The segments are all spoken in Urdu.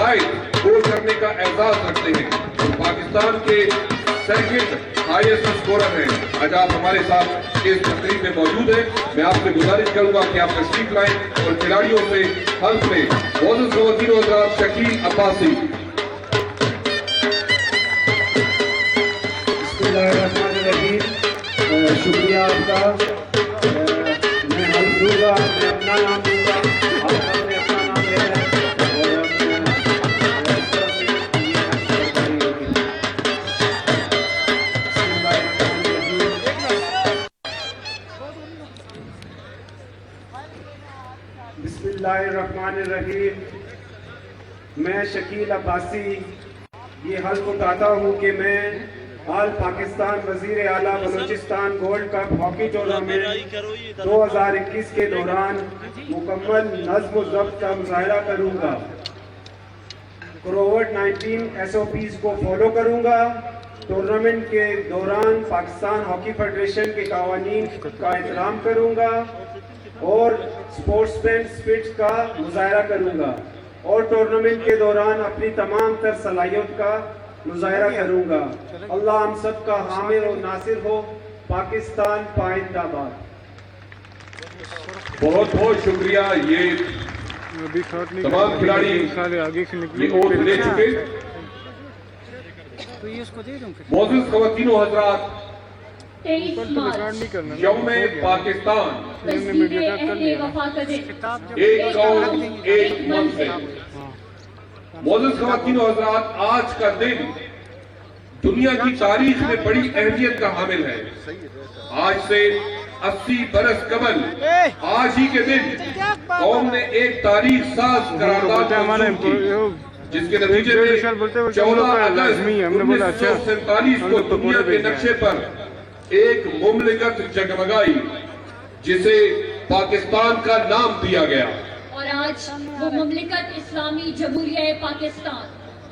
زائد گول کرنے کا اعزاز رکھتے ہیں. پاکستان کے سیکنڈ ہائیسٹ اسکورر ہیں. آج آپ ہمارے ساتھ اس تقریب میں موجود ہیں. میں آپ سے گزارش کروں گا کہ آپ تشریف لائیں اور کھلاڑیوں سے حلف میں معزز خواتین و حضرات شکیل عباسی. شکریہ آپ کا. میں حلف دوں گا, میں اپنا نام دوں گا, آپ سب نے اپنا نام لینا ہے بسم اللہ الرحمن الرحیم. میں شکیل عباسی یہ حلف اٹھاتا ہوں کہ میں آل پاکستان وزیر اعلیٰ Balochistan gold cup hockey tournament 2021 کے دوران مکمل نظم و ضبط کا مظاہرہ کروں گا. کووڈ-19 SOPs کو فالو کروں گا. ٹورنامنٹ کے دوران پاکستان ہاکی فیڈریشن کے قوانین کا احترام کروں گا اور اسپورٹس مین اسپرٹ کا مظاہرہ کروں گا اور ٹورنامنٹ کے دوران اپنی تمام تر صلاحیت کا مظاہرہ کروں گا. اللہ ہم سب کا حامی اور ناصر ہو. پاکستان پائندہ باد. بہت بہت شکریہ. یہ تمام کھلاڑی یہ اوٹ لے چکے. معزز خواتین و حضرات, یوم پاکستان ایک قوم ایک منصب. معزز خواتین و حضرات, آج کا دن دنیا کی تاریخ میں بڑی اہمیت کا حامل ہے. آج سے 80 برس قبل آج ہی کے دن قوم نے ایک تاریخ ساز قرارداد منظور کی, جس کے نتیجے میں 14 اگست 1947 کو دنیا کے نقشے پر ایک مملکت جگمگائی جسے پاکستان کا نام دیا گیا. اور آج وہ مملکت اسلامی جمہوریہ پاکستان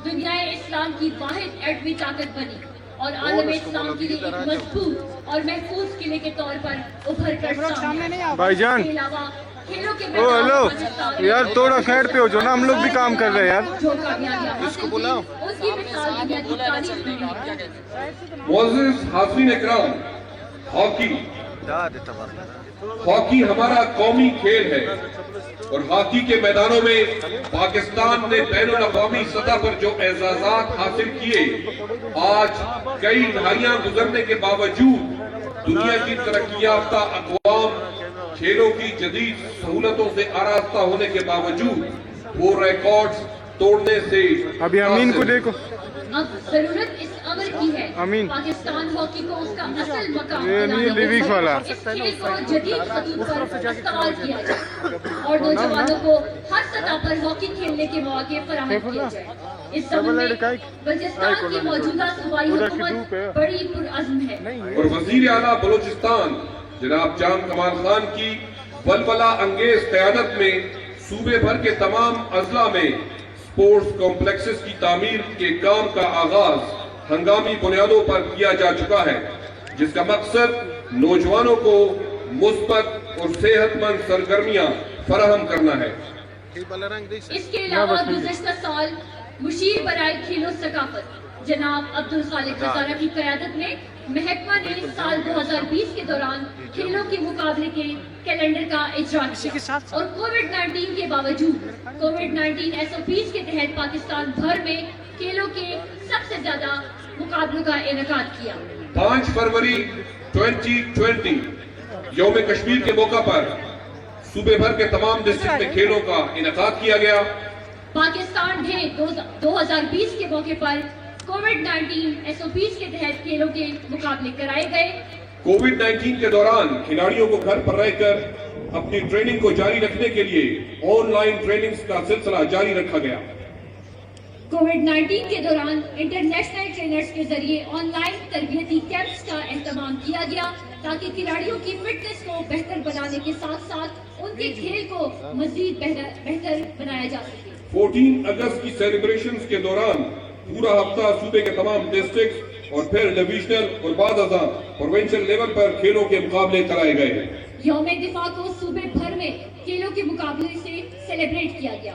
دنیا اسلام کی واحد ایٹمی طاقت بنی اور عالم اسلام کے لیے ایک مضبوط اور محفوظ قلعے کے طور پر ابھر کر سامنے. بھائی جان, کھیلوں کے او ہیلو یار, تھوڑا سائڈ پہ ہو جو نا, ہم لوگ بھی کام کر رہے ہیں یار. جو کامیابیاں حاصل کی ان کی مثال دنیا کی تاریخ میں ہے. معزز حاضرین اکرام, ہاکی ہمارا قومی کھیل ہے اور ہاکی کے میدانوں میں پاکستان نے بین الاقوامی سطح پر جو اعزازات حاصل کیے, آج کئی دہائیاں گزرنے کے باوجود دنیا کی ترقی یافتہ اقوام کھیلوں کی جدید سہولتوں سے آراستہ ہونے کے باوجود وہ ریکارڈز توڑنے سے. ابھی امین کو دیکھو. اب ضرورت اس امر کی ہے پاکستان ہاکی کو اس کا اصل مقام بنانا. اس کھیل کو جدید خطوط پر استعمال کیا جائے اور نوجوانوں کو ہر سطح پر ہاکی کھیلنے کے مواقع فراہم کیے جائے. اس ضمن میں بلوچستان کی موجودہ صوبائی حکومت بڑی پرعزم ہے. اور وزیر اعلیٰ بلوچستان جناب جان کمال خان کی ولولہ انگیز قیادت میں صوبے بھر کے تمام اضلاع میں اسپورٹس کمپلیکسز کی تعمیر کے کام کا آغاز ہنگامی بنیادوں پر کیا جا چکا ہے, جس کا مقصد نوجوانوں کو مثبت اور صحت مند سرگرمیاں فراہم کرنا ہے. اس کے علاوہ گزشتہ سال مشیر برائے کھیل و ثقافت جناب عبدالخالق ہزارہ کی قیادت میں محکمہ نے سال 2020 کے دوران کھیلوں کے مقابلے کے کیلنڈر کا اجرا کیا اور کووڈ-19 کے باوجود کووڈ-19 SOPs کے تحت پاکستان بھر میں کھیلوں کے سب سے زیادہ مقابلوں کا انعقاد کیا. 5 فروری 2020 یوم کشمیر کے موقع پر صوبے بھر کے تمام ڈسٹرکٹ میں کھیلوں کا انعقاد کیا گیا. پاکستان ڈے 2020 کے موقع پر کووڈ-19 SOPs کے تحت کھیلوں کے مقابلے کرائے گئے. کووڈ-19 کے دوران کھلاڑیوں کو گھر پر رہ کر اپنی ٹریننگ کو جاری رکھنے کے لیے آن لائن ٹریننگز کا سلسلہ جاری رکھا گیا. کووڈ-19 کے دوران انٹرنیشنل ٹرینرز کے ذریعے آن لائن تربیتی کیمپس کا اہتمام کیا گیا تاکہ کھلاڑیوں کی فٹنس کو بہتر بنانے کے ساتھ ساتھ ان کے کھیل کو مزید بہتر بنایا جا سکے. 14 اگست کی سیلیبریشنز کے دوران پورا ہفتہ صوبے کے تمام ڈسٹرکٹ اور پھر ڈویژنل اور بعد ازاں پروونشل لیول پر کھیلوں کے مقابلے کرائے گئے. یوم دفاع کو صوبے بھر میں کھیلوں کے مقابلے سے سیلیبریٹ کیا گیا.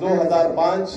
2005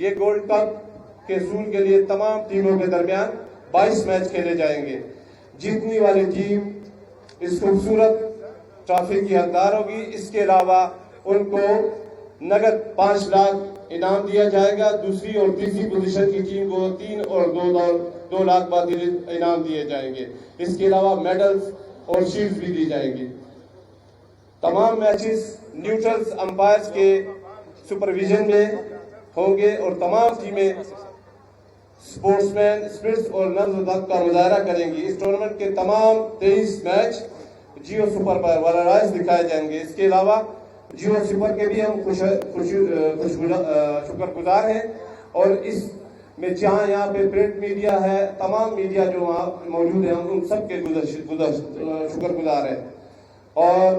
یہ گولڈ کپ کے حصول کے لیے تمام ٹیموں کے درمیان 22 میچ کھیلے جائیں گے. جیتنے والی ٹیم اس خوبصورت ٹرافی کی حقدار ہوگی. اس کے علاوہ ان کو نقد 5 لاکھ انعام دیا جائے گا. دوسری اور تیسری پوزیشن کی ٹیم کو 3 اور 2 لاکھ بعد انعام دیے جائیں گے. اس کے علاوہ میڈلز اور شیلڈز بھی دی جائیں گی. تمام میچز نیوٹرلز امپائرز کے سپرویژن میں ہوں گے اور تمام ٹیمیں سپورٹس مین اسپرٹس اور نظم و ضبط کا مظاہرہ کریں گی. اس ٹورنامنٹ کے تمام 23 میچ جیو سپر پر براہ راست دکھائے جائیں گے. اس کے علاوہ جیو سپر کے بھی ہم شکر گزار ہیں اور اس میں جہاں یہاں پہ پرنٹ میڈیا ہے, تمام میڈیا جو وہاں موجود ہیں, ہم ان سب کے شکر گزار ہیں. اور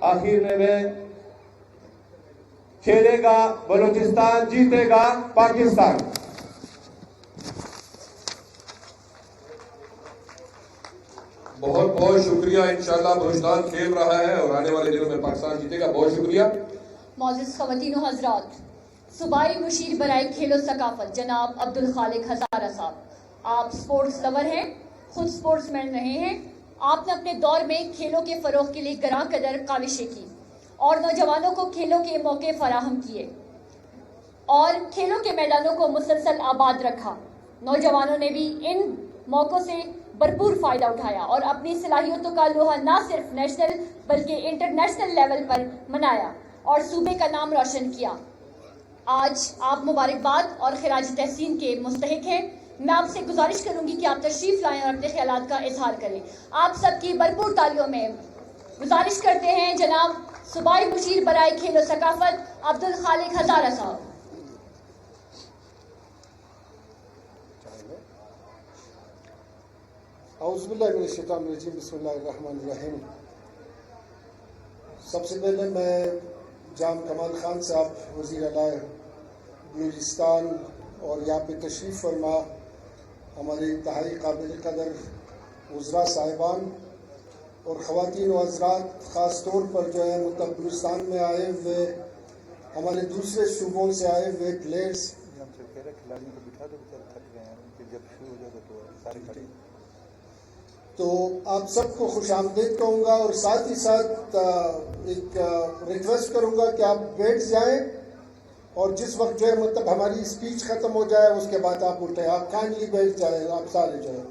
آخر میں کھیلے گا بلوچستان, جیتے گا پاکستان. بہت بہت شکریہ. انشاءاللہ بلوچستان کھیل رہا ہے اور آنے والے دنوں میں پاکستان جیتے گا. بہت شکریہ. معزز خواتین و حضرات, صوبائی مشیر برائے کھیل و ثقافت جناب عبدالخالق ہزارہ صاحب, آپ سپورٹس لور ہیں, خود سپورٹس مین رہے ہیں. آپ نے اپنے دور میں کھیلوں کے فروغ کے لیے گراں قدر کاوشیں کی اور نوجوانوں کو کھیلوں کے موقع فراہم کیے اور کھیلوں کے میدانوں کو مسلسل آباد رکھا. نوجوانوں نے بھی ان موقعوں سے بھرپور فائدہ اٹھایا اور اپنی صلاحیتوں کا لوہا نہ صرف نیشنل بلکہ انٹرنیشنل لیول پر منایا اور صوبے کا نام روشن کیا. آج آپ مبارکباد اور خراج تحسین کے مستحق ہیں. میں آپ سے گزارش کروں گی کہ آپ تشریف لائیں اور اپنے خیالات کا اظہار کریں. آپ سب کی بھرپور تالیوں میں گزارش کرتے ہیں جناب صوبائی مشیر برائے کھیل و ثقافت عبدالخالق ہزارہ صاحب. اعوذ باللہ من الشیطان الرجیم, بسم اللہ الرحمن الرحیم. سب سے پہلے میں جان کمال خان صاحب وزیر اعلیٰ بلوچستان اور یہاں پہ تشریف فرما ہمارے انتہائی قابل قدر وزراء صاحبان اور خواتین و حضرات, خاص طور پر جو ہے مطلب بلوچستان میں آئے ہوئے ہمارے دوسرے صوبوں سے آئے ہوئے پلیئرز, تو آپ سب کو خوش آمدید کہوں گا اور ساتھ ہی ساتھ ایک ریکویسٹ کروں گا کہ آپ بیٹھ جائیں اور جس وقت جو ہے مطلب ہماری اسپیچ ختم ہو جائے اس کے بعد آپ اٹھیں. آپ کائنڈلی بیٹھ جائیں, آپ سارے جو ہے.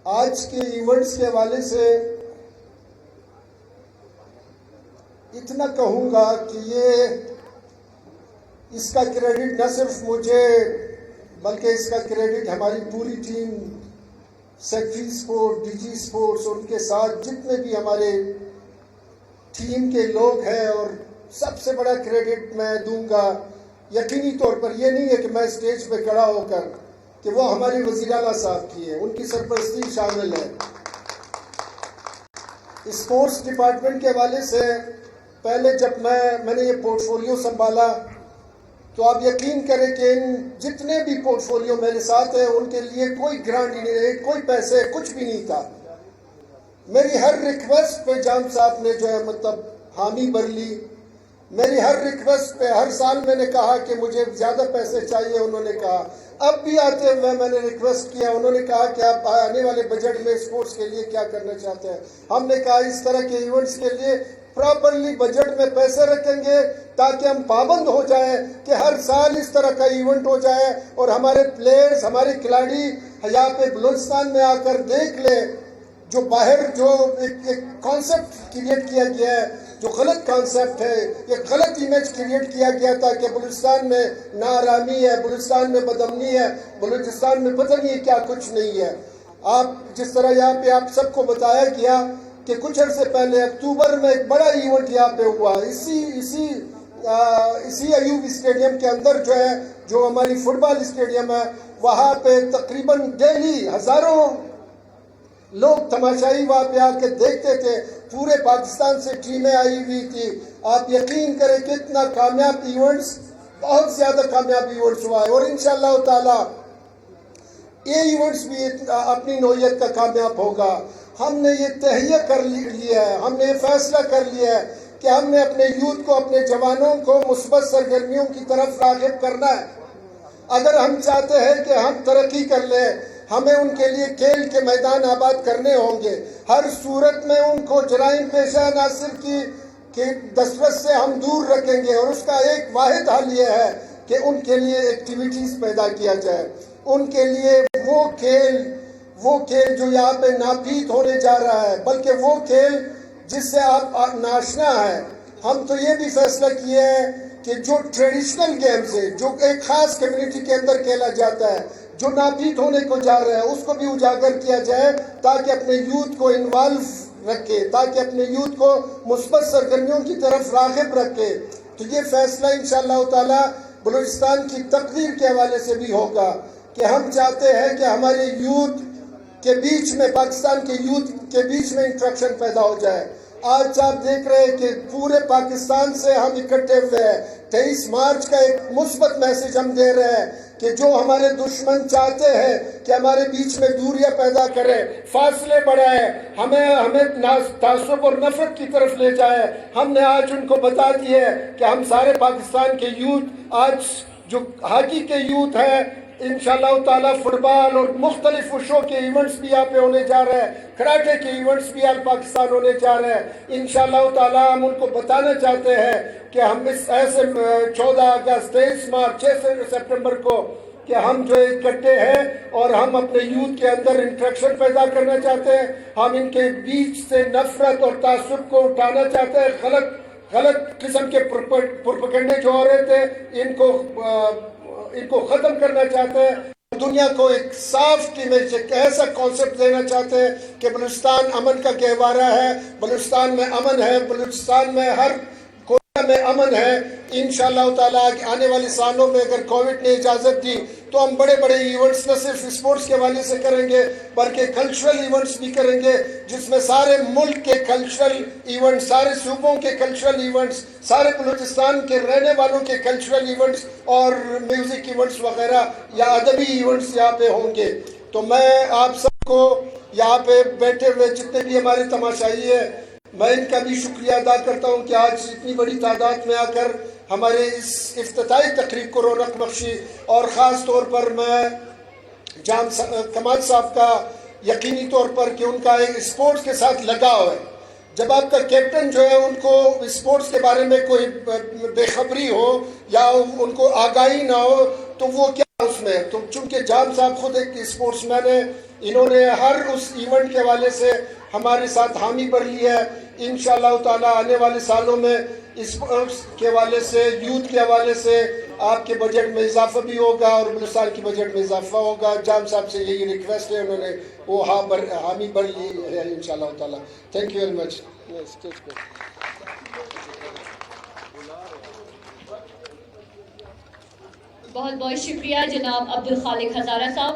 آج کے ایونٹس کے حوالے سے اتنا کہوں گا کہ یہ اس کا کریڈٹ نہ صرف مجھے بلکہ اس کا کریڈٹ ہماری پوری team, secretary support, D G sports, ان کے ساتھ جتنے بھی ہمارے ٹیم کے لوگ ہیں, اور سب سے بڑا کریڈٹ میں دوں گا یقینی طور پر یہ نہیں ہے کہ میں اسٹیج پہ کھڑا ہو کر کہ وہ ہمارے وزیر اعلیٰ صاحب کی ہے, ان کی سرپرستی شامل ہے. اسپورٹس ڈپارٹمنٹ کے حوالے سے پہلے جب میں نے یہ پورٹ فولیو سنبھالا تو آپ یقین کریں کہ ان جتنے بھی پورٹ فولیو میرے ساتھ ہیں ان کے لیے کوئی گرانٹ نہیں ہے, کوئی پیسے کچھ بھی نہیں تھا. میری ہر ریکویسٹ پہ جام صاحب نے جو ہے مطلب حامی بھر لی. میری ہر ریکویسٹ پہ ہر سال میں نے کہا کہ مجھے زیادہ پیسے چاہیے, انہوں نے کہا. اب بھی آتے ہوئے میں نے ریکویسٹ کیا, انہوں نے کہا کہ آپ آنے والے بجٹ میں اسپورٹس کے لیے کیا کرنا چاہتے ہیں. ہم نے کہا اس طرح کے ایونٹس کے لیے پراپرلی بجٹ میں پیسے رکھیں گے تاکہ ہم پابند ہو جائیں کہ ہر سال اس طرح کا ایونٹ ہو جائے اور ہمارے پلیئرز, ہمارے کھلاڑی یہاں پہ بلوچستان میں آ کر دیکھ لیں. جو باہر جو ایک کانسیپٹ کریٹ کیا گیا ہے, جو غلط کانسیپٹ ہے, ایک غلط امیج کریٹ کیا گیا تھا کہ بلوچستان میں ناآرامی ہے, بلوچستان میں بدامنی ہے, بلوچستان میں پتہ نہیں کیا کچھ نہیں ہے. آپ جس طرح یہاں پہ آپ سب کو بتایا گیا کہ کچھ عرصے پہلے اکتوبر میں ایک بڑا ایونٹ یہاں پہ ہوا, اسی ایوب اسٹیڈیم کے اندر جو ہے, جو ہماری فٹ بال اسٹیڈیم ہے, وہاں پہ تقریباً ڈیلی ہزاروں لوگ تماشائی وہاں پہ آ کے دیکھتے تھے. پورے پاکستان سے ٹیمیں آئی ہوئی تھی. آپ یقین کریں کہ اتنا کامیاب ایونٹس, بہت زیادہ کامیاب ایونٹس ہوا ہے اور انشاءاللہ تعالی یہ ایونٹس بھی اپنی نوعیت کا کامیاب ہوگا. ہم نے یہ تہیہ کر لیا ہے، ہم نے یہ فیصلہ کر لیا ہے کہ ہم نے اپنے یوتھ کو، اپنے جوانوں کو مثبت سرگرمیوں کی طرف راغب کرنا ہے۔ اگر ہم چاہتے ہیں کہ ہم ترقی کر لیں، ہمیں ان کے لیے کھیل کے میدان آباد کرنے ہوں گے۔ ہر صورت میں ان کو جرائم پیشہ عناصر کی دسترس سے ہم دور رکھیں گے، اور اس کا ایک واحد حل یہ ہے کہ ان کے لیے ایکٹیویٹیز پیدا کیا جائے، ان کے لیے وہ کھیل جو یہاں پہ ناپید ہونے جا رہا ہے، بلکہ وہ کھیل جس سے آپ ناشنا ہے۔ ہم تو یہ بھی فیصلہ کیے ہیں کہ جو ٹریڈیشنل گیمز ہے، جو ایک خاص کمیونٹی کے اندر کھیلا جاتا ہے، جو ناپید ہونے کو جا رہا ہے، اس کو بھی اجاگر کیا جائے تاکہ اپنے یوتھ کو انوالو رکھے، تاکہ اپنے یوتھ کو مثبت سرگرمیوں کی طرف راغب رکھے۔ تو یہ فیصلہ انشاءاللہ تعالی بلوچستان کی تقدیر کے حوالے سے بھی ہوگا کہ ہم چاہتے ہیں کہ ہمارے یوتھ کے بیچ میں، پاکستان کے یوتھ کے بیچ میں انٹریکشن پیدا ہو جائے۔ آج آپ دیکھ رہے ہیں کہ پورے پاکستان سے ہم اکٹھے ہوئے ہیں۔ 23 مارچ کا ایک مثبت میسج ہم دے رہے ہیں کہ جو ہمارے دشمن چاہتے ہیں کہ ہمارے بیچ میں دوریاں پیدا کریں، فاصلے بڑھائیں، ہمیں تعصب اور نفرت کی طرف لے جائے، ہم نے آج ان کو بتا دی ہے کہ ہم سارے پاکستان کے یوتھ، آج جو ہاکی کے یوتھ ہیں، انشاءاللہ تعالیٰ فٹ بال اور مختلف وشوں کے ایونٹس بھی یہاں پہ ہونے جا رہے ہیں، کراٹے کے ایونٹس بھی آل پاکستان ہونے جا رہے ہیں۔ انشاءاللہ تعالیٰ ہم ان کو بتانا چاہتے ہیں کہ ہم اس ایسے 14 اگست، 23 مارچ، 6 سپٹمبر کو کہ ہم جو اکٹھے ہیں اور ہم اپنے یوتھ کے اندر انٹریکشن پیدا کرنا چاہتے ہیں، ہم ان کے بیچ سے نفرت اور تعصب کو اٹھانا چاہتے ہیں، غلط قسم کے پروپیگنڈے جو ہو رہے تھے ان کو ختم کرنا چاہتے ہیں۔ دنیا کو ایک صاف امیج، ایک ایسا کانسیپٹ دینا چاہتے ہیں کہ بلوچستان امن کا گہوارہ ہے، بلوچستان میں امن ہے، بلوچستان میں ہر کونے میں امن ہے۔ انشاءاللہ تعالیٰ آنے والے سالوں میں اگر کووڈ نے اجازت دی تو ہم بڑے بڑے ایونٹس نہ صرف اسپورٹس کے حوالے سے کریں گے بلکہ کلچرل ایونٹس بھی کریں گے، جس میں سارے ملک کے کلچرل ایونٹس، سارے صوبوں کے کلچرل ایونٹس، سارے بلوچستان کے رہنے والوں کے کلچرل ایونٹس اور میوزک ایونٹس وغیرہ یا ادبی ایونٹس یہاں پہ ہوں گے۔ تو میں آپ سب کو یہاں پہ بیٹھے ہوئے جتنے بھی ہمارے تماشائی ہیں، میں ان کا بھی شکریہ ادا کرتا ہوں کہ آج اتنی بڑی تعداد میں آ کر ہمارے اس افتتاحی تقریب کو رونق بخشی، اور خاص طور پر میں جام کمال صاحب کا یقینی طور پر کہ ان کا ایک اسپورٹس کے ساتھ لگاؤ ہے۔ جب آپ کا کیپٹن جو ہے ان کو اسپورٹس کے بارے میں کوئی بے خبری ہو یا ان کو آگاہی نہ ہو تو وہ کیا اس میں، تو چونکہ جام صاحب خود ایک اسپورٹس مین ہے، انہوں نے ہر اس ایونٹ کے حوالے سے ہمارے ساتھ حامی بھر لی ہے۔ انشاءاللہ تعالیٰ آنے والے سالوں میں اسپورٹس کے حوالے سے، یوتھ کے حوالے سے آپ کے بجٹ میں اضافہ بھی ہوگا اور بلوچستان کی بجٹ میں اضافہ ہوگا۔ جام صاحب سے یہی ریکویسٹ ہے، انہوں نے وہ حامی بھر لی ہے انشاءاللہ تعالیٰ۔ Thank you very much. بہت بہت شکریہ جناب عبدالخالق ہزارہ صاحب۔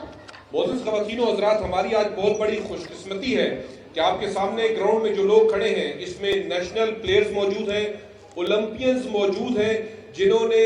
معزز خواتین و حضرات، ہماری آج بہت بڑی خوش قسمتی ہے کہ آپ کے سامنے گراؤنڈ میں جو لوگ کھڑے ہیں اس میں نیشنل پلیئرز موجود ہیں، اولمپئنز موجود ہیں جنہوں نے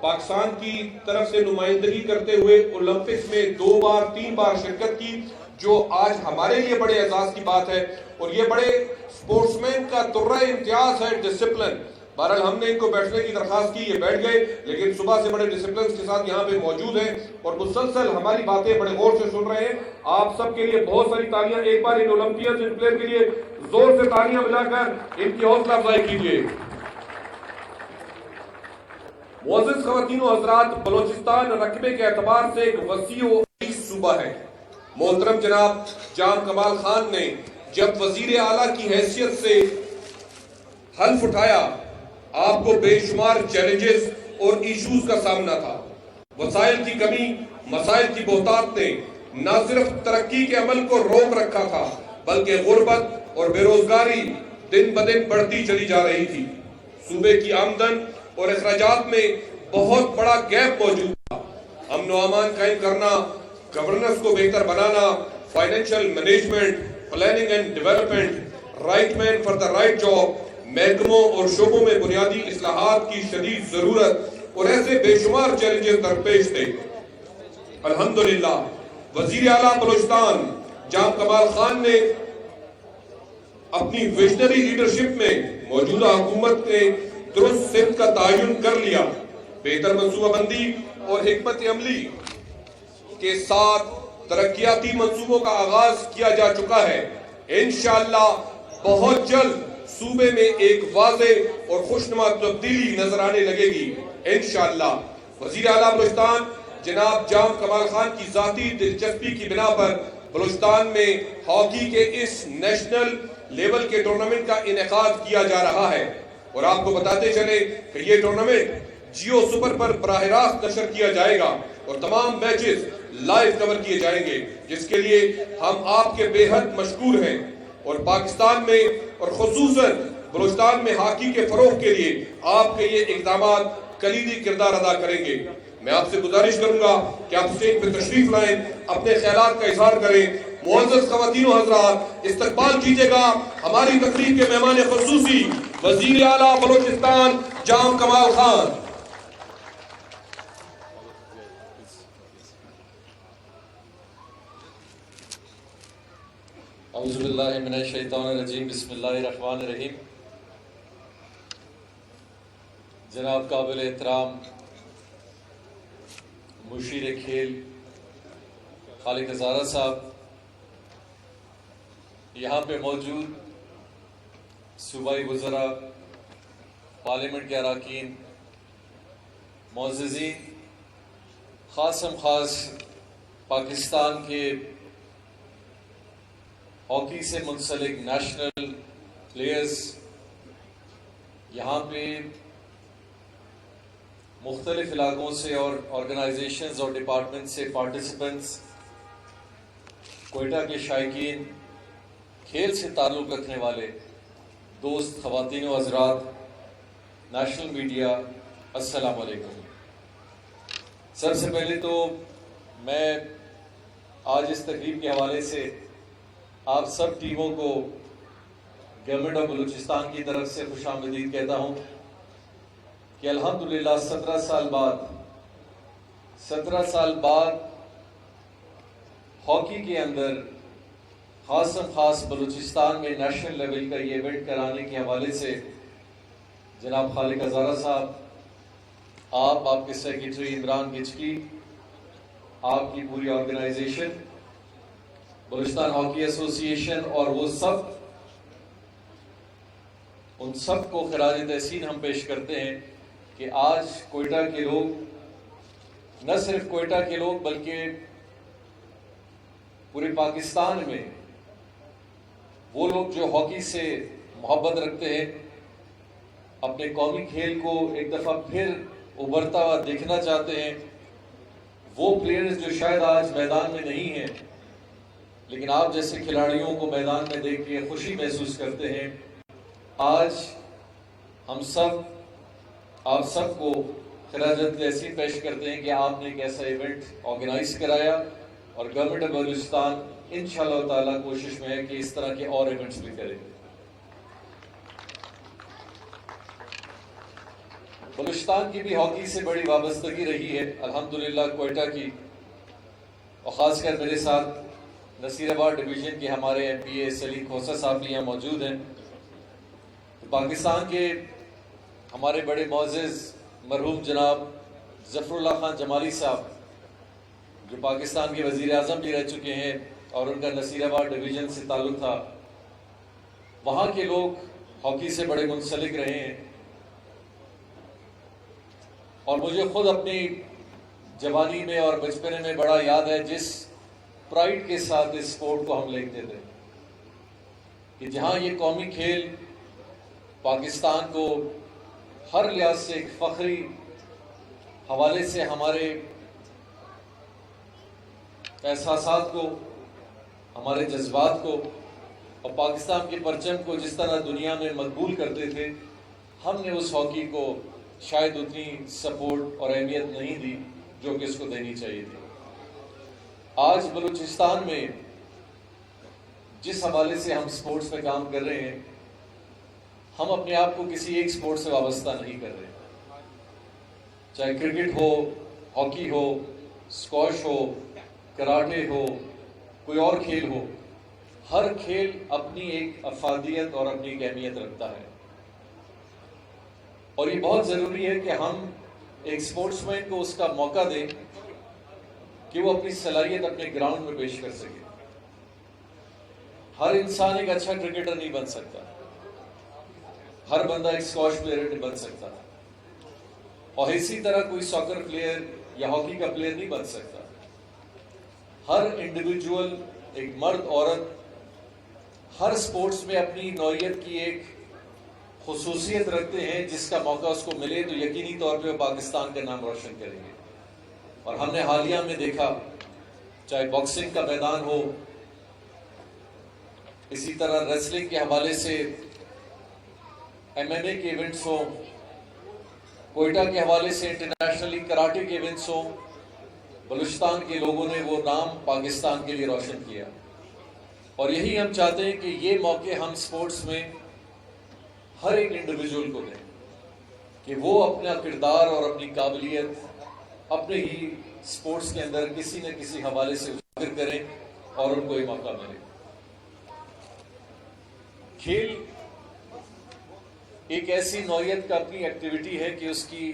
پاکستان کی طرف سے نمائندگی کرتے ہوئے اولمپکس میں 2 بار 3 بار شرکت کی، جو آج ہمارے لیے بڑے اعزاز کی بات ہے، اور یہ بڑے سپورٹس مین کا درہ امتیاز ہے ڈسپلن۔ بہرحال ہم نے ان کو بیٹھنے کی درخواست کی، یہ بیٹھ گئے، لیکن صبح سے بڑے ڈسپلنز کے ساتھ یہاں پہ موجود ہیں اور مسلسل ہماری باتیں بڑے غور سے سن رہے ہیں۔ آپ سب کے لیے بہت ساری تالیاں، ایک بار ان اولمپئنز، ان پلیئر کے لیے زور سے تالیاں بجا کر ان کی حوصلہ افزائی کیجیے۔ معزز خواتین و حضرات، بلوچستان رقبے کے اعتبار سے ایک وسیع و عریض صوبہ ہے۔ محترم جناب جام کمال خان نے جب وزیر اعلیٰ کی حیثیت سے حلف اٹھایا، آپ کو بے شمار چیلنجز اور ایشوز کا سامنا تھا۔ وسائل کی کمی، مسائل کی بہتات نے نہ صرف ترقی کے عمل کو روک رکھا تھا بلکہ غربت اور بے روزگاری دن بدن بڑھتی چلی جا رہی تھی۔ صوبے کی آمدن اور اخراجات میں بہت بڑا گیپ موجود تھا۔ امن و امان قائم کرنا، گورننس کو بہتر بنانا، financial management, planning and development, right man for the right job, محکموں اور شعبوں میں بنیادی اصلاحات کی شدید ضرورت اور ایسے بے شمار چیلنجز درپیش تھے۔ الحمدللہ وزیر اعلیٰ بلوچستان جام کمال خان نے اپنی ویژنری لیڈرشپ میں موجودہ حکومت نے درست سمت کا تعین کر لیا. بہتر منصوبہ بندی اور حکمت عملی کے ساتھ ترقیاتی منصوبوں کا آغاز کیا جا چکا ہے. انشاءاللہ بہت جلد صوبے میں ایک واضح اور خوشنما تبدیلی نظر آنے لگے گی انشاءاللہ. وزیر اعلیٰ بلوچستان جناب جام کمال خان کی ذاتی دلچسپی کی بنا پر بلوچستان میں ہاکی کے اس نیشنل لیول کے ٹورنامنٹ کا انعقاد کیا جا رہا ہے. اور آپ کو بتاتے چلے کہ یہ ٹورنامنٹ جیو سپر پر براہ راست نشر کیا جائے گا اور تمام میچز لائیو کور کیے جائیں گے، جس کے لیے ہم آپ کے بے حد مشکور ہیں. اور پاکستان میں اور خصوصاً بلوچستان میں ہاکی کے فروغ کے لیے آپ کے یہ اقدامات کلیدی کردار ادا کریں گے. میں آپ سے گزارش کروں گا کہ آپ اسٹیج پہ تشریف لائیں، اپنے خیالات کا اظہار کریں. معزز خواتین و حضرات، استقبال کیجئے گا ہماری تقریب کے مہمان خصوصی وزیر اعلیٰ بلوچستان جام کمال خان. اعوذ باللہ من الشیطان الرجیم، بسم اللہ الرحمن الرحیم. جناب قابل احترام مشیر کھیل خالق ہزارہ صاحب، یہاں پہ موجود صوبائی وزراء، پارلیمنٹ کے اراکین، معززین، خاصم خاص پاکستان کے ہاکی سے منسلک نیشنل پلیئرز، یہاں پہ مختلف علاقوں سے اور آرگنائزیشنز اور ڈپارٹمنٹ سے پارٹیسپنٹس، کوئٹہ کے شائقین، کھیل سے تعلق رکھنے والے دوست، خواتین و حضرات، نیشنل میڈیا، السلام علیکم. سب سے پہلے تو میں آج اس تقریب کے حوالے سے آپ سب ٹیموں کو گورنمنٹ آف بلوچستان کی طرف سے خوش آمدید کہتا ہوں کہ الحمدللہ 17 سال بعد ہاکی کے اندر خاص بلوچستان میں نیشنل لیول کا یہ ایونٹ کرانے کے حوالے سے جناب خالق ہزارہ صاحب، آپ کے سیکریٹری عمران گچکی، آپ کی پوری آرگنائزیشن، بلوچستان ہاکی ایسوسی ایشن اور وہ سب، ان سب کو خراج تحسین ہم پیش کرتے ہیں کہ آج کوئٹہ کے لوگ، نہ صرف کوئٹہ کے لوگ بلکہ پورے پاکستان میں وہ لوگ جو ہاکی سے محبت رکھتے ہیں، اپنے قومی کھیل کو ایک دفعہ پھر ابھرتا ہوا دیکھنا چاہتے ہیں، وہ پلیئرز جو شاید آج میدان میں نہیں ہیں لیکن آپ جیسے کھلاڑیوں کو میدان میں دیکھ کے خوشی محسوس کرتے ہیں. آج ہم سب آپ سب کو خراج تحسین پیش کرتے ہیں کہ آپ نے ایک ایسا ایونٹ آرگنائز کرایا اور گورنمنٹ آف بلوچستان انشاءاللہ تعالیٰ کوشش میں ہے کہ اس طرح کے اور ایونٹس بھی کرے. بلوچستان کی بھی ہاکی سے بڑی وابستگی رہی ہے الحمدللہ کوئٹہ کی، اور خاص کر میرے ساتھ نصیر آباد ڈویژن کے ہمارے ایم پی اے سلیم کھوسہ صاحب بھی یہاں موجود ہیں. پاکستان کے ہمارے بڑے معزز مرحوم جناب ظفر اللہ خان جمالی صاحب، جو پاکستان کے وزیر اعظم بھی رہ چکے ہیں اور ان کا نصیر آباد ڈویژن سے تعلق تھا، وہاں کے لوگ ہاکی سے بڑے منسلک رہے ہیں. اور مجھے خود اپنی جوانی میں اور بچپنے میں بڑا یاد ہے جس پرائڈ کے ساتھ اس سپورٹ کو ہم لیتے تھے کہ جہاں یہ قومی کھیل پاکستان کو ہر لحاظ سے ایک فخری حوالے سے ہمارے احساسات کو، ہمارے جذبات کو اور پاکستان کے پرچم کو جس طرح دنیا میں مقبول کرتے تھے، ہم نے اس ہاکی کو شاید اتنی سپورٹ اور اہمیت نہیں دی جو کہ اس کو دینی چاہیے تھی. آج بلوچستان میں جس حوالے سے ہم سپورٹس پہ کام کر رہے ہیں، ہم اپنے آپ کو کسی ایک سپورٹ سے وابستہ نہیں کر رہے، چاہے کرکٹ ہو، ہاکی ہو، اسکواش ہو، کراٹے ہو، کوئی اور کھیل ہو. ہر کھیل اپنی ایک افادیت اور اپنی ایک اہمیت رکھتا ہے، اور یہ بہت ضروری ہے کہ ہم ایک سپورٹس مین کو اس کا موقع دیں کہ وہ اپنی صلاحیت اپنے گراؤنڈ میں پیش کر سکے۔ ہر انسان ایک اچھا کرکٹر نہیں بن سکتا، ہر بندہ ایک اسکواش پلیئر نہیں بن سکتا، اور اسی طرح کوئی ساکر پلیئر یا ہاکی کا پلیئر نہیں بن سکتا۔ ہر انڈیویجول، ایک مرد عورت، ہر سپورٹس میں اپنی نوعیت کی ایک خصوصیت رکھتے ہیں، جس کا موقع اس کو ملے تو یقینی طور پہ وہ پاکستان کا نام روشن کریں گے۔ اور ہم نے حالیہ میں دیکھا، چاہے باکسنگ کا میدان ہو، اسی طرح ریسلنگ کے حوالے سے MMA کے ایونٹس ہوں، کوئٹہ کے حوالے سے انٹرنیشنلی کراٹے کے ایونٹس ہوں، بلوچستان کے لوگوں نے وہ نام پاکستان کے لیے روشن کیا۔ اور یہی ہم چاہتے ہیں کہ یہ موقع ہم سپورٹس میں ہر ایک انڈیویجول کو دیں کہ وہ اپنا کردار اور اپنی قابلیت اپنے ہی سپورٹس کے اندر کسی نہ کسی حوالے سے اجاگر کریں اور ان کو یہ موقع ملے۔ کھیل ایک ایسی نوعیت کا اپنی ایکٹیویٹی ہے کہ اس کی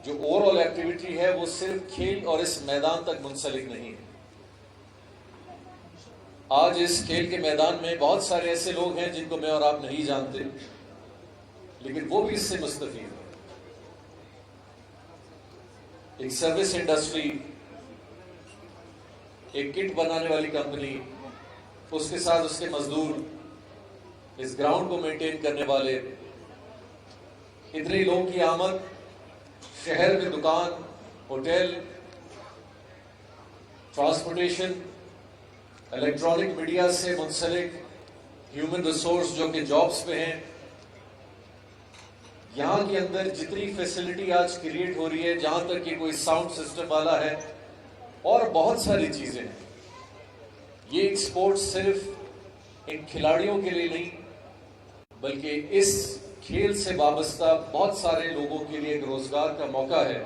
جو اوور آل ایکٹیویٹی ہے وہ صرف کھیل اور اس میدان تک منسلک نہیں ہے۔ آج اس کھیل کے میدان میں بہت سارے ایسے لوگ ہیں جن کو میں اور آپ نہیں جانتے، لیکن وہ بھی اس سے مستفید ہیں۔ ایک سروس انڈسٹری، ایک کٹ بنانے والی کمپنی، اس کے ساتھ اس کے مزدور، اس گراؤنڈ کو مینٹین کرنے والے، اتنے لوگوں کی آمد، شہر میں دکان، ہوٹل، ٹرانسپورٹیشن، الیکٹرانک میڈیا سے منسلک ہیومن ریسورس جو کہ جابس پہ ہیں، یہاں کے اندر جتنی فیسلٹی آج کریٹ ہو رہی ہے، جہاں تک کہ کوئی ساؤنڈ سسٹم والا ہے اور بہت ساری چیزیں ہیں۔ یہ ایک سپورٹ صرف ان کھلاڑیوں کے لیے نہیں بلکہ اس کھیل سے وابستہ بہت سارے لوگوں کے لیے ایک روزگار کا موقع ہے،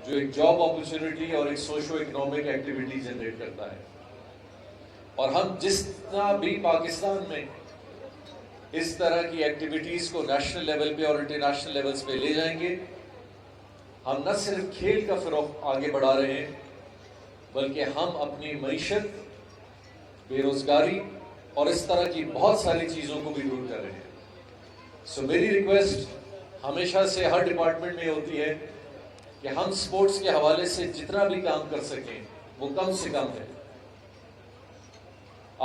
جو ایک جاب اپرچونٹی اور ایک سوشو اکنامک ایکٹیویٹی جنریٹ کرتا ہے۔ اور ہم جتنا بھی پاکستان میں اس طرح کی ایکٹیویٹیز کو نیشنل لیول پہ اور انٹرنیشنل لیولز پہ لے جائیں گے، ہم نہ صرف کھیل کا فروغ آگے بڑھا رہے ہیں بلکہ ہم اپنی معیشت، بے روزگاری اور اس طرح کی بہت ساری چیزوں کو بھی دور کر رہے ہیں۔ سو میری ریکویسٹ ہمیشہ سے ہر ڈپارٹمنٹ میں ہوتی ہے کہ ہم سپورٹس کے حوالے سے جتنا بھی کام کر سکیں وہ کم سے کم ہے۔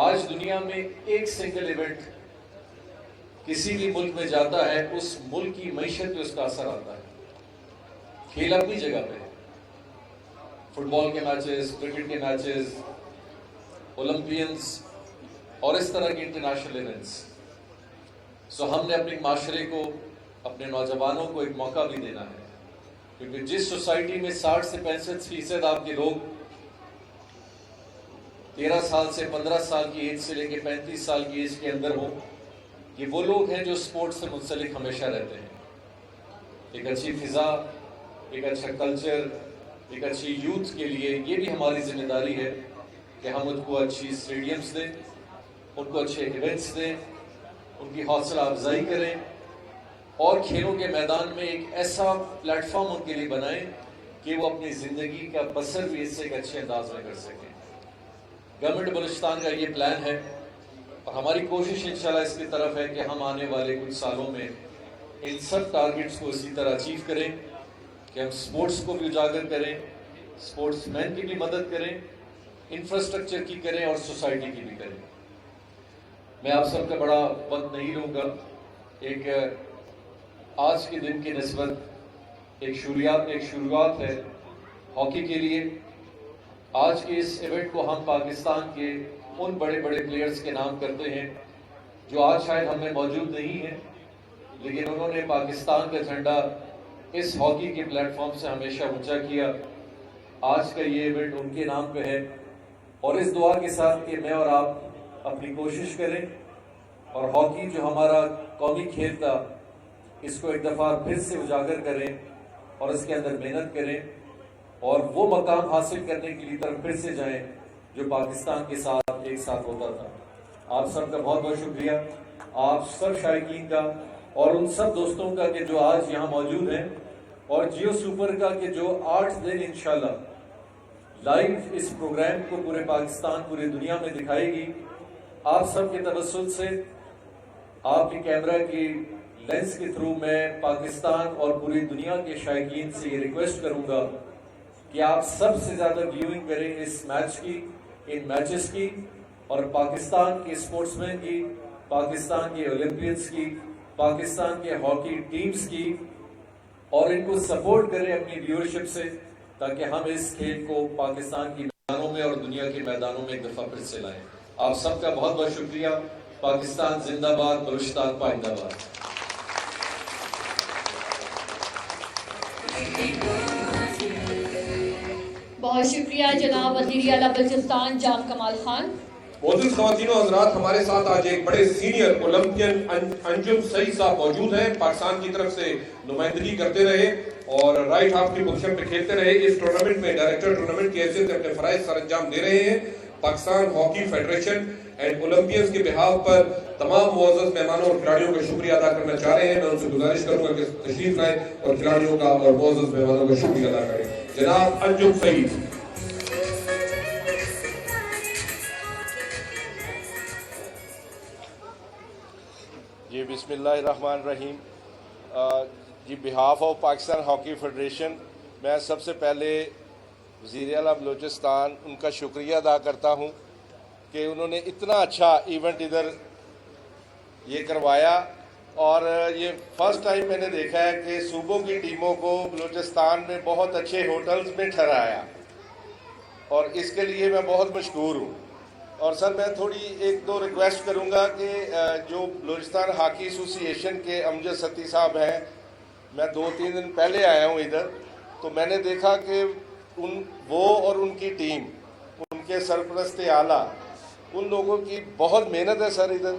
آج دنیا میں ایک سنگل ایونٹ کسی بھی ملک میں جاتا ہے، اس ملک کی معیشت پہ اس کا اثر آتا ہے۔ کھیل اپنی جگہ پہ، فٹ بال کے میچز، کرکٹ کے میچز، اولمپئنز اور اس طرح کے انٹرنیشنل ایونٹس۔ سو ہم نے اپنے معاشرے کو، اپنے نوجوانوں کو ایک موقع بھی دینا ہے، کیونکہ جس سوسائٹی میں 60 سے 65% آپ کے لوگ 13 سال سے 15 سال کی ایج سے لے کے 35 سال کی ایج کے اندر ہوں، یہ وہ لوگ ہیں جو سپورٹس سے منسلک ہمیشہ رہتے ہیں۔ ایک اچھی فضا، ایک اچھا کلچر، ایک اچھی یوتھ کے لیے یہ بھی ہماری ذمہ داری ہے کہ ہم ان کو اچھی اسٹیڈیمز دیں، ان کو اچھے ایونٹس دیں، ان کی حوصلہ افزائی کریں اور کھیلوں کے میدان میں ایک ایسا پلیٹ فارم ان کے لیے بنائیں کہ وہ اپنی زندگی کا بسر بھی اس سے ایک اچھے انداز میں کر سکیں۔ گورنمنٹ بلوچستان کا یہ پلان ہے اور ہماری کوشش انشاءاللہ اس کی طرف ہے کہ ہم آنے والے کچھ سالوں میں ان سب ٹارگٹس کو اسی طرح اچیو کریں کہ ہم سپورٹس کو بھی اجاگر کریں، سپورٹس مین کی بھی مدد کریں، انفراسٹرکچر کی کریں اور سوسائٹی کی بھی کریں۔ میں آپ سب کا بڑا وقت نہیں لوں گا۔ ایک آج کے دن کی نسبت ایک شروعات ہے ہاکی کے لیے۔ آج کے اس ایونٹ کو ہم پاکستان کے ان بڑے بڑے پلیئرز کے نام کرتے ہیں جو آج شاید ہم میں موجود نہیں ہیں، لیکن انہوں نے پاکستان کا جھنڈا اس ہاکی کے پلیٹ فارم سے ہمیشہ اونچا کیا۔ آج کا یہ ایونٹ ان کے نام پہ ہے، اور اس دعا کے ساتھ کہ میں اور آپ اپنی کوشش کریں اور ہاکی جو ہمارا قومی کھیل تھا اس کو ایک دفعہ پھر سے اجاگر کریں اور اس کے اندر محنت کریں اور وہ مقام حاصل کرنے کے لیے طرف پھر سے جائیں جو پاکستان کے ساتھ ایک ساتھ ہوتا تھا. آپ سب کا بہت بہت شکریہ, آپ سب شائقین کا اور ان سب دوستوں کا کہ جو آج یہاں موجود ہیں, اور جیو سپر کا کہ جو 8 دن انشاءاللہ لائیو اس پروگرام کو پورے پاکستان پوری دنیا میں دکھائے گی. آپ سب کے توسط سے, آپ کے کیمرہ کی لینس کے تھرو میں پاکستان اور پوری دنیا کے شائقین سے یہ ریکویسٹ کروں گا کہ آپ سب سے زیادہ ویونگ کریں اس میچ کی, ان میچز کی, اور پاکستان کے اسپورٹس مین کی, پاکستان کے اولمپئنس کی, پاکستان کے ہاکی ٹیمز کی, اور ان کو سپورٹ کریں اپنی ویورشپ سے, تاکہ ہم اس کھیل کو پاکستان کی میدانوں میں اور دنیا کے میدانوں میں ایک دفعہ پھر سے لائیں. آپ سب کا بہت بہت شکریہ. پاکستان زندہ باد, بلوچستان پائندہ باد. بہت شکریہ جناب وزیر اعلیٰ بلوچستان جام کمال خان. معزز خواتین و حضرات, ہمارے ساتھ آج ایک بڑے سینئر اولمپئن انجم سعید صاحب موجود ہیں. پاکستان کی طرف سے نمائندگی کرتے رہے اور رائٹ ہاف کی پوزیشن پہ کھیلتے رہے. اس ٹورنامنٹ میں ڈائریکٹر ٹورنامنٹ کی حیثیت سے اپنے فرائض سر انجام دے رہے ہیں. پاکستان ہاکی فیڈریشن اینڈ اولمپئنز کے بہاف پر تمام معزز مہمانوں اور کھلاڑیوں کا شکریہ ادا کرنا چاہ رہے ہیں. میں ان سے گزارش کروں گا کہ تشریف لائیں اور کھلاڑیوں کا اور معزز مہمانوں کا شکریہ ادا کریں. جناب انجم سعید. جی بسم اللہ الرحمن الرحیم. جی behalf of Pakistan hockey federation میں سب سے پہلے وزیر اعلیٰ بلوچستان ان کا شکریہ ادا کرتا ہوں کہ انہوں نے اتنا اچھا ایونٹ ادھر یہ کروایا, اور یہ فرسٹ ٹائم میں نے دیکھا ہے کہ صوبوں کی ٹیموں کو بلوچستان میں بہت اچھے ہوٹلز میں ٹھہرایا, اور اس کے لیے میں بہت مشکور ہوں. اور سر میں تھوڑی ایک دو ریکویسٹ کروں گا کہ جو بلوچستان ہاکی ایسوسی ایشن کے امجد ستی صاحب ہیں, میں 2-3 دن پہلے آیا ہوں ادھر, تو میں نے دیکھا کہ وہ اور ان کی ٹیم, ان کے سرپرست اعلیٰ, ان لوگوں کی بہت محنت ہے سر ادھر,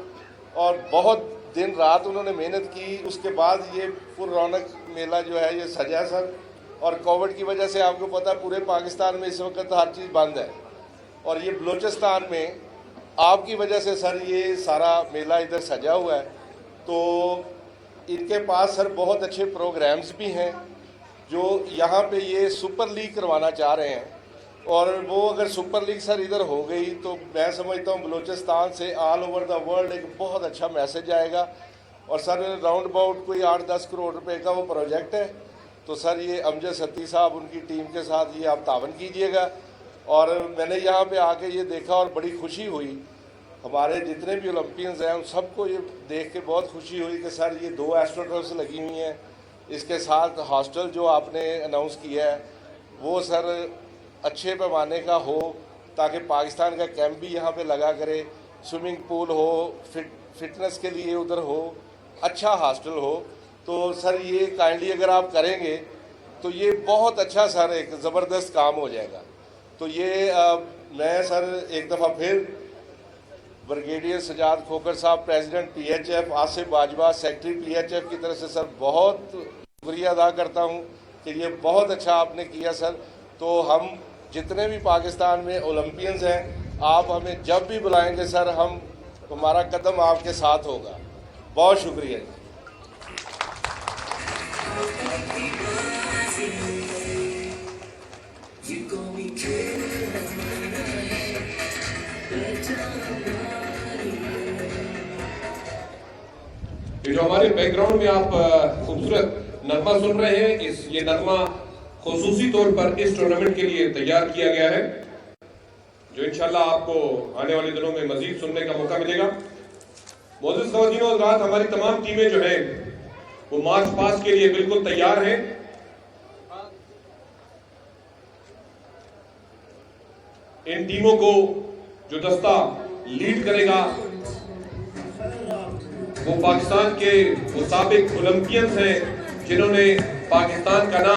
اور بہت دن رات انہوں نے محنت کی. اس کے بعد یہ پر رونق میلہ جو ہے یہ سجا سر, اور کووڈ کی وجہ سے آپ کو پتہ پورے پاکستان میں اس وقت ہر چیز بند ہے, اور یہ بلوچستان میں آپ کی وجہ سے سر یہ سارا میلہ ادھر سجا ہوا ہے. تو ان کے پاس سر بہت اچھے پروگرامز بھی ہیں جو یہاں پہ یہ سپر لیگ کروانا چاہ رہے ہیں, اور وہ اگر سپر لیگ سر ادھر ہو گئی تو میں سمجھتا ہوں بلوچستان سے آل اوور دا ورلڈ ایک بہت اچھا میسج آئے گا. اور سر راؤنڈ اباؤٹ کوئی 8-10 کروڑ روپے کا وہ پروجیکٹ ہے. تو سر یہ امجد ستی صاحب ان کی ٹیم کے ساتھ یہ آپ تعاون کیجئے گا. اور میں نے یہاں پہ آ کے یہ دیکھا اور بڑی خوشی ہوئی, ہمارے جتنے بھی اولمپئنز ہیں ان سب کو یہ دیکھ کے بہت خوشی ہوئی کہ سر یہ 2 ایسٹروٹرفس لگی ہوئی ہیں. اس کے ساتھ ہاسٹل جو آپ نے اناؤنس کیا ہے وہ سر اچھے پیمانے کا ہو, تاکہ پاکستان کا کیمپ بھی یہاں پہ لگا کرے, سوئمنگ پول ہو, فٹنس کے لیے ادھر ہو, اچھا ہاسٹل ہو. تو سر یہ کائنڈلی اگر آپ کریں گے تو یہ بہت اچھا سر ایک زبردست کام ہو جائے گا. تو یہ میں سر ایک دفعہ پھر بریگیڈیئر سجاد کھوکھر صاحب president P H F, Asif Bajwa secretary P H F کی طرف سے سر بہت شکریہ ادا کرتا ہوں کہ یہ بہت اچھا آپ نے کیا سر. تو ہم جتنے بھی پاکستان میں اولمپئنز ہیں, آپ ہمیں جب بھی بلائیں گے سر, ہمارا قدم آپ کے ساتھ ہوگا. بہت شکریہ. یہ جو ہمارے بیک گراؤنڈ میں آپ خوبصورت نغمہ سن رہے ہیں, یہ نغمہ خصوصی طور پر اس ٹورنامنٹ کے لیے تیار کیا گیا ہے, جو انشاءاللہ آپ کو آنے والے دنوں میں مزید سننے کا موقع ملے گا. معزز خواتین و حضرات, ہماری تمام ٹیمیں جو ہیں وہ مارچ پاسٹ کے لیے بالکل تیار ہیں. ان ٹیموں کو جو دستہ لیڈ کرے گا وہ پاکستان کے وہ سابق اولمپئنز ہیں جنہوں نے پاکستان کا نام